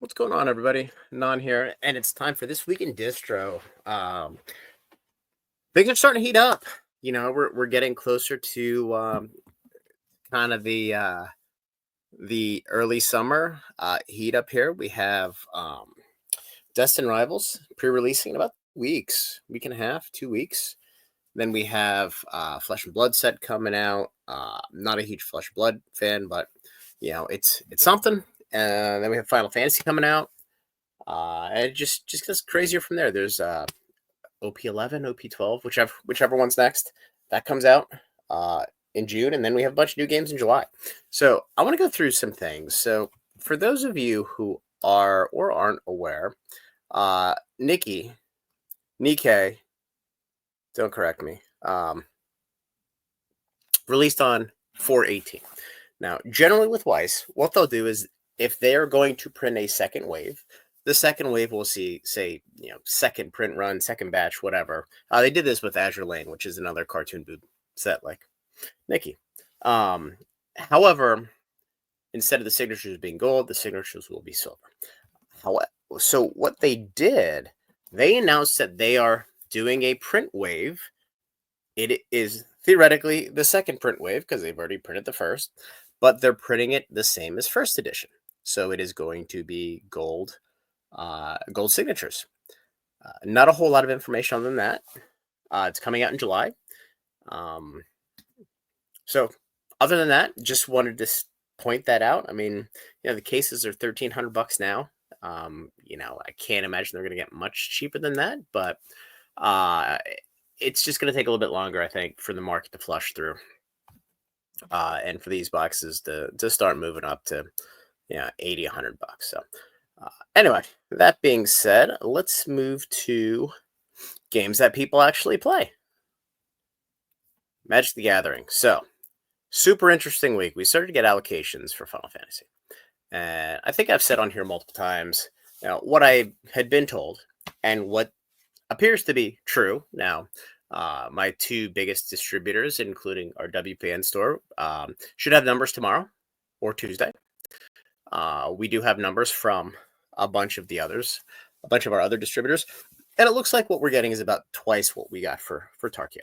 What's going on, everybody? Non here, and it's time for this week in distro. Things are starting to heat up. We're getting closer to kind of the early summer heat up here. We have Destin Rivals pre-releasing in about week and a half, 2 weeks. Then we have Flesh and Blood set coming out. Not a huge Flesh and Blood fan, but it's something. And then we have Final Fantasy coming out. And it just gets crazier from there. There's OP11, OP12, whichever one's next. That comes out in June, and then we have a bunch of new games in July. So I want to go through some things. So for those of you who are or aren't aware, Nikkei, don't correct me, released on 4/18. Now, generally with Weiss, what they'll do is if they are going to print a second wave, the second wave will say, second print run, second batch, whatever. They did this with Azure Lane, which is another cartoon boob set like Nikkei. However, instead of the signatures being gold, the signatures will be silver. So what they did, they announced that they are doing a print wave. It is theoretically the second print wave because they've already printed the first, but they're printing it the same as first edition. So it is going to be gold signatures. Not a whole lot of information other than that. It's coming out in July. So other than that, just wanted to point that out. I mean, the cases are $1,300 now. I can't imagine they're going to get much cheaper than that, but it's just going to take a little bit longer, I think, for the market to flush through. And for these boxes to start moving up to, $80, $100. So anyway, that being said, let's move to games that people actually play. Magic the Gathering. So super interesting week. We started to get allocations for Final Fantasy. And I think I've said on here multiple times, what I had been told and what appears to be true now. My two biggest distributors, including our WPN store, should have numbers tomorrow or Tuesday. We do have numbers from a bunch of our other distributors, and it looks like what we're getting is about twice what we got for Tarkier.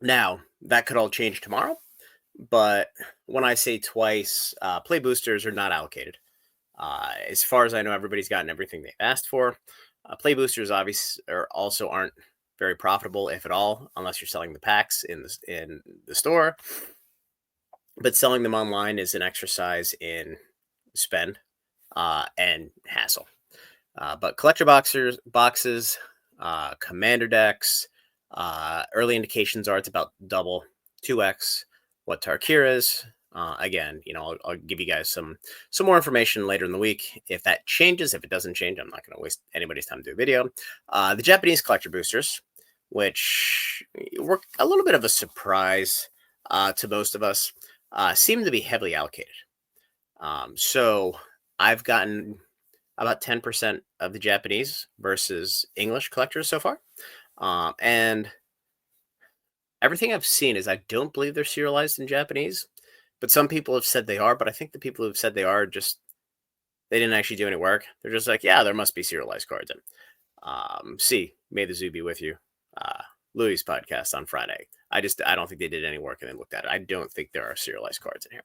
Now, that could all change tomorrow, but when I say twice, play boosters are not allocated. As far as I know, everybody's gotten everything they've asked for. Play boosters obviously also aren't very profitable, if at all, unless you're selling the packs in the store. But selling them online is an exercise in spend and hassle. But collector boxes, commander decks, early indications are it's about double, 2x what Tarkir is. Again, I'll give you guys some more information later in the week. If that changes, if it doesn't change, I'm not going to waste anybody's time to do a video. The Japanese collector boosters, which were a little bit of a surprise to most of us, seem to be heavily allocated. So I've gotten about 10% of the Japanese versus English collectors so far. And everything I've seen is I don't believe they're serialized in Japanese. But some people have said they are, but I think the people who've said they are they didn't actually do any work. They're just like, yeah, there must be serialized cards in. May the zoo be with you. Louis' podcast on Friday. I don't think they did any work and then looked at it. I don't think there are serialized cards in here.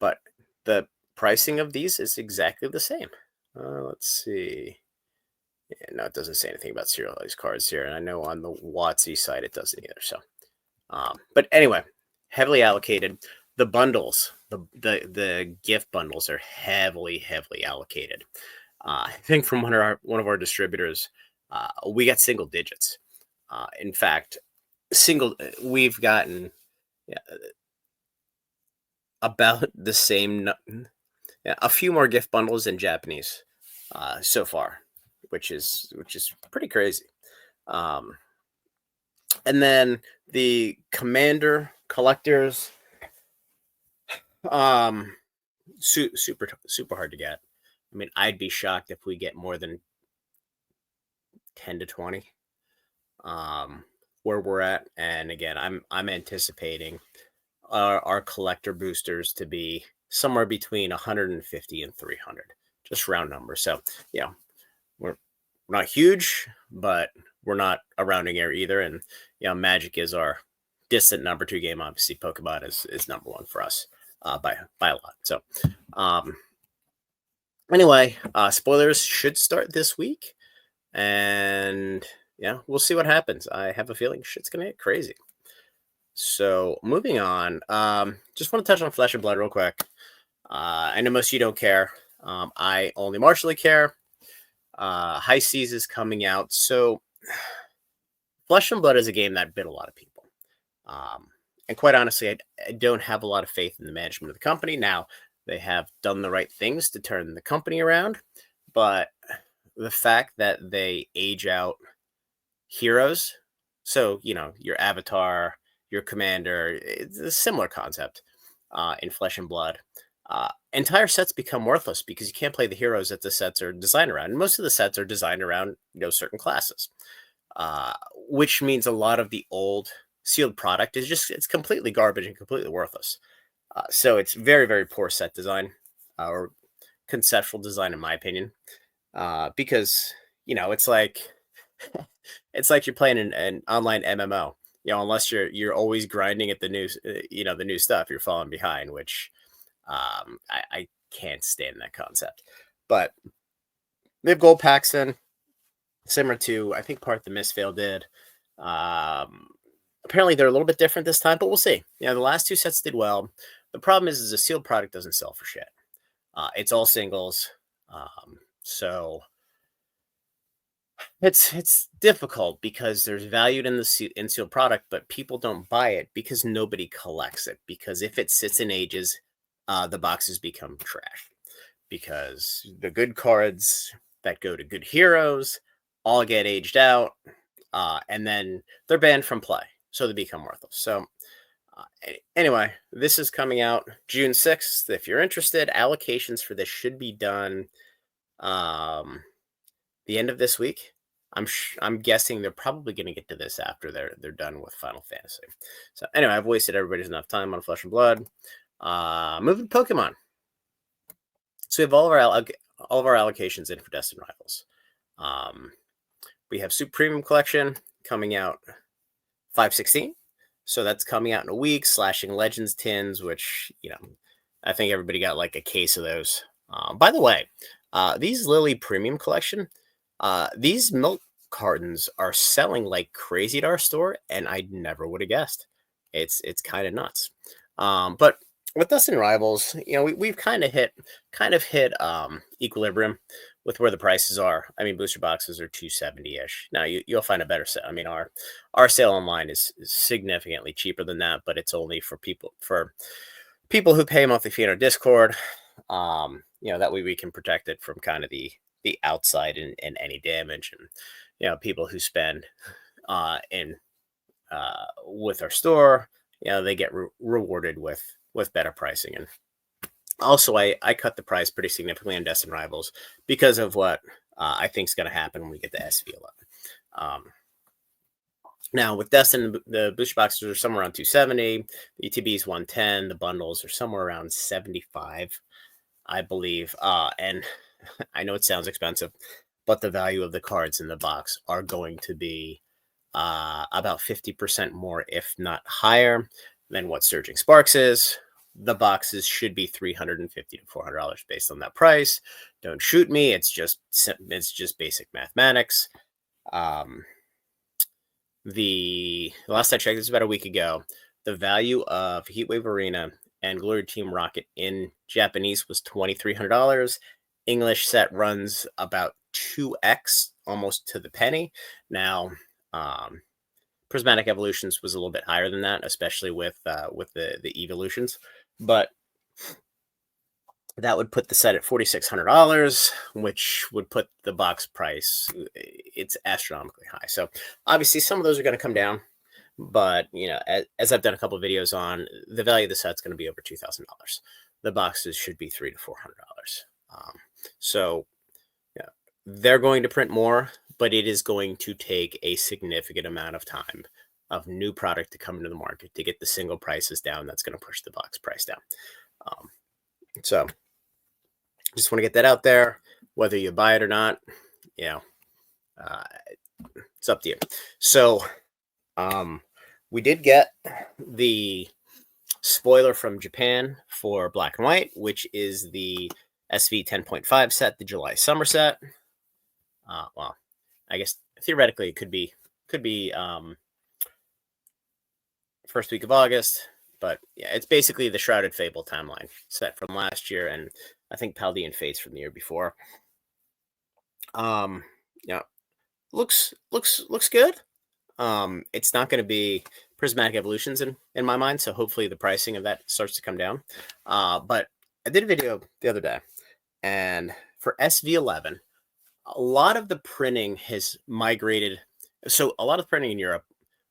But the pricing of these is exactly the same. Let's see. Yeah, no, it doesn't say anything about serialized cards here. And I know on the WotC site, it doesn't either. So, but anyway, heavily allocated. The bundles, the gift bundles are heavily allocated. I think from one of our distributors, we got single digits. In fact, we've gotten about the same, a few more gift bundles in Japanese so far, which is pretty crazy. And then the Commander collectors, super hard to get. I mean, I'd be shocked if we get more than 10 to 20 where we're at. And again, I'm anticipating our collector boosters to be somewhere between 150 and 300, just round numbers. So, you know, we're not huge, but we're not a rounding error either. And Magic is our distant number two game. Obviously, Pokemon is number one for us by a lot. So, um, anyway, spoilers should start this week, and yeah, we'll see what happens. I have a feeling shit's gonna get crazy. So moving on, just want to touch on Flesh and Blood real quick. I know most of you don't care. I only marginally care. High Seas is coming out, so Flesh and Blood is a game that bit a lot of people. And quite honestly, I don't have a lot of faith in the management of the company. Now, they have done the right things to turn the company around, but the fact that they age out heroes, so, your avatar, your commander, it's a similar concept in Flesh and Blood. Entire sets become worthless because you can't play the heroes that the sets are designed around. And most of the sets are designed around certain classes, uh, which means a lot of the old sealed product is it's completely garbage and completely worthless. So it's very, very poor set design or conceptual design, in my opinion, because it's like it's like you're playing an online MMO. Unless you're always grinding at the new the new stuff, you're falling behind, which I can't stand that concept. But they have gold packs in, similar to I think part the Mistveil did. Um, Apparently they're a little bit different this time, but we'll see. The last two sets did well. The problem is a sealed product doesn't sell for shit. It's all singles, so it's difficult because there's value in the in sealed product, but people don't buy it because nobody collects it. Because if it sits in ages, the boxes become trash. Because the good cards that go to good heroes all get aged out, and then they're banned from play, so they become worthless. So anyway, this is coming out June 6th. If you're interested, allocations for this should be done um, the end of this week. I'm guessing they're probably going to get to this after they're done with Final Fantasy. So anyway, I've wasted everybody's enough time on Flesh and Blood. Moving to Pokemon. So we have all of our allocations in for Destined Rivals. We have Super Premium Collection coming out 5/16. So that's coming out in a week. Slashing Legends tins, which I think everybody got like a case of those. By the way, these Lily Premium Collection, these milk cartons are selling like crazy at our store, and I never would have guessed. It's kind of nuts. But with us in Rivals, we've kind of hit equilibrium with where the prices are. I mean, booster boxes are 270-ish. Now you'll find a better set. I mean, our sale online is significantly cheaper than that, but it's only for people who pay a monthly fee in our Discord. That way we can protect it from kind of the outside and any damage, and people who spend in with our store, they get rewarded with better pricing. And also I cut the price pretty significantly on Destined Rivals because of what I think is going to happen when we get the SV11. Now with Destin, the booster boxes are somewhere around 270, the ETB is 110, the bundles are somewhere around 75, I believe. And I know it sounds expensive, but the value of the cards in the box are going to be about 50% more, if not higher, than what Surging Sparks is. The boxes should be $350 to $400 based on that price. Don't shoot me. It's just basic mathematics. The last I checked, this was about a week ago, the value of Heatwave Arena and Glory Team Rocket in Japanese was $2,300. English set runs about 2x, almost to the penny. Now, Prismatic Evolutions was a little bit higher than that, especially with the evolutions, but that would put the set at $4,600, which would put the box price, it's astronomically high. So obviously some of those are going to come down, but as I've done a couple of videos on, the value of the set's going to be over $2,000. The boxes should be $300 to $400. So yeah, they're going to print more, but it is going to take a significant amount of time of new product to come into the market to get the single prices down. That's going to push the box price down. So just want to get that out there. Whether you buy it or not, you know, uh, it's up to you. So um, we did get the spoiler from Japan for Black and White, which is the SV 10.5 set, the July summer set. Well, I guess theoretically it could be first week of August, but yeah, it's basically the Shrouded Fable timeline set from last year, and I think Paldean Fates from the year before. Um, yeah, looks good. It's not going to be Prismatic Evolutions in my mind, so hopefully the pricing of that starts to come down. But I did a video the other day, and for SV11, a lot of the printing has migrated. So a lot of printing in Europe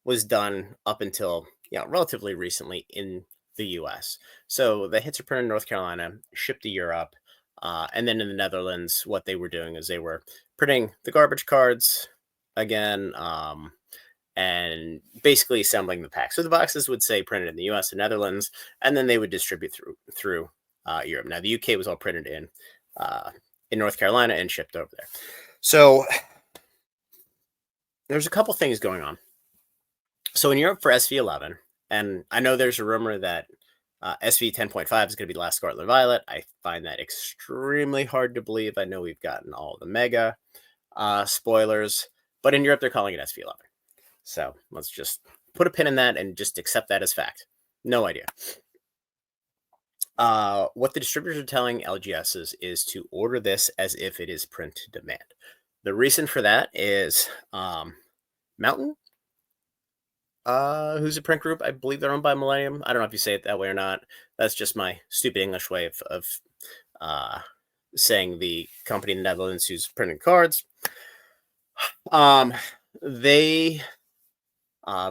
was done up until relatively recently in the U.S. So the hits are printed in North Carolina, shipped to Europe, and then in the Netherlands, what they were doing is they were printing the garbage cards again. And basically assembling the pack. So the boxes would say printed in the U.S. and Netherlands, and then they would distribute through Europe. Now the U.K. was all printed in North Carolina and shipped over there. So there's a couple things going on. So in Europe for SV11, and I know there's a rumor that SV 10.5 is going to be the last Scarlet Violet. I find that extremely hard to believe. I know we've gotten all the mega spoilers, but in Europe they're calling it SV11. So let's just put a pin in that and just accept that as fact. No idea. What the distributors are telling LGSs is to order this as if it is print to demand. The reason for that is Mountain, who's a print group. I believe they're owned by Millennium. I don't know if you say it that way or not. That's just my stupid English way of saying the company in the Netherlands who's printing cards. They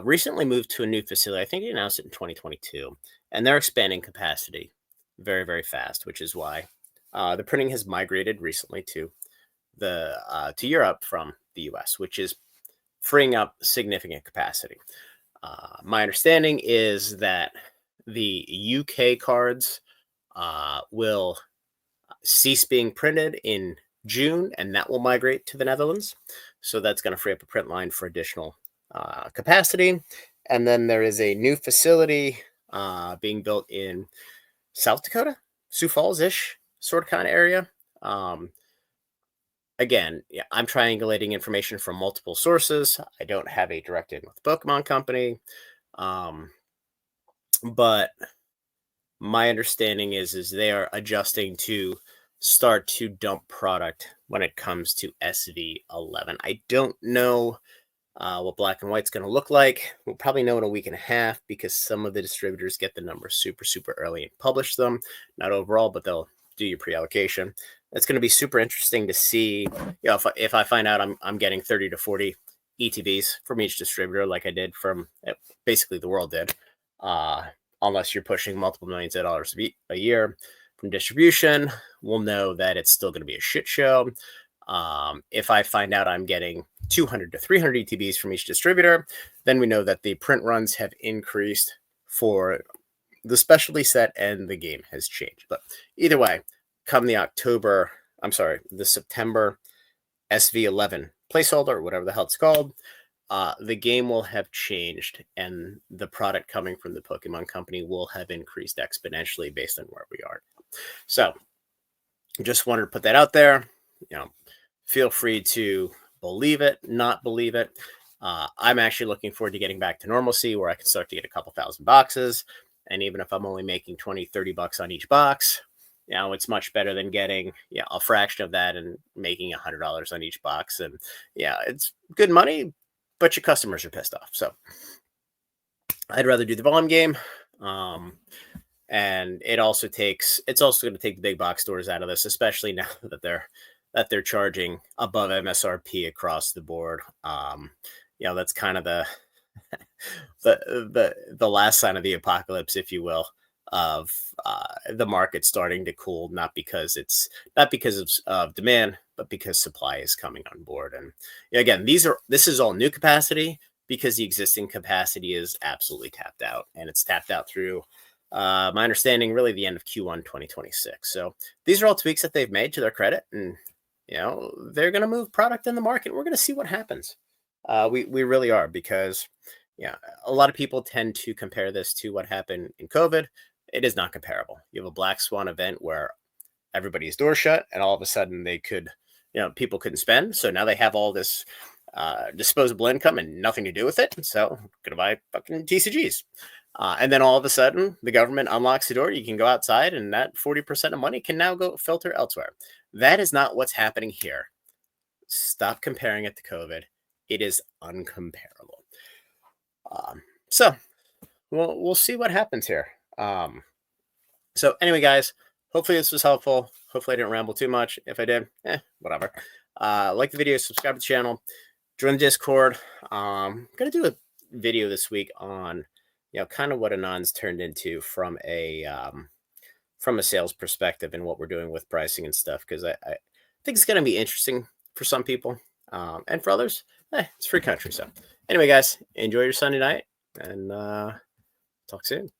recently moved to a new facility. I think they announced it in 2022, and they're expanding capacity very, very fast, which is why the printing has migrated recently to to Europe from the US, which is freeing up significant capacity. My understanding is that the UK cards will cease being printed in June, and that will migrate to the Netherlands. So that's going to free up a print line for additional capacity. And then there is a new facility being built in South Dakota, Sioux Falls ish sort of kind of area. Again, yeah, I'm triangulating information from multiple sources. I don't have a direct in with the Pokemon company. But my understanding is they are adjusting to start to dump product when it comes to SV11. I don't know what Black and White's going to look like. We'll probably know in a week and a half because some of the distributors get the numbers super, super early and publish them. Not overall, but they'll do your pre-allocation. It's going to be super interesting to see. If I find out I'm getting 30 to 40 ETBs from each distributor, like I did from basically the world did, unless you're pushing multiple millions of dollars a year from distribution, we'll know that it's still going to be a shit show. If I find out I'm getting 200 to 300 ETBs from each distributor, then we know that the print runs have increased for the specialty set and the game has changed. But either way, come the September SV11 placeholder, or whatever the hell it's called, the game will have changed and the product coming from the Pokemon company will have increased exponentially based on where we are. So just wanted to put that out there. Feel free to believe it, not believe it. I'm actually looking forward to getting back to normalcy where I can start to get a couple thousand boxes. And even if I'm only making 20, 30 bucks on each box, it's much better than getting a fraction of that and making $100 on each box. And it's good money, but your customers are pissed off. So I'd rather do the volume game. And it's also going to take the big box stores out of this, especially now that they're charging above MSRP across the board. That's kind of the last sign of the apocalypse, if you will, of the market starting to cool, not because of demand, but because supply is coming on board. And again, this is all new capacity because the existing capacity is absolutely tapped out, and it's tapped out through My understanding, really, the end of Q1 2026. So these are all tweaks that they've made to their credit, and they're going to move product in the market. We're going to see what happens. We really are, because yeah, a lot of people tend to compare this to what happened in COVID. It is not comparable. You have a black swan event where everybody's door shut, and all of a sudden people couldn't spend. So now they have all this disposable income and nothing to do with it. So gonna buy fucking TCGs. And then all of a sudden, the government unlocks the door. You can go outside, and that 40% of money can now go filter elsewhere. That is not what's happening here. Stop comparing it to COVID. It is uncomparable. So we'll see what happens here. So anyway, guys, hopefully this was helpful. Hopefully I didn't ramble too much. If I did, whatever. Like the video, subscribe to the channel, join the Discord. Gonna do a video this week on kind of what Anon's turned into from a sales perspective, and what we're doing with pricing and stuff, because I think it's gonna be interesting for some people, and for others, it's free country. So anyway, guys, enjoy your Sunday night, and talk soon.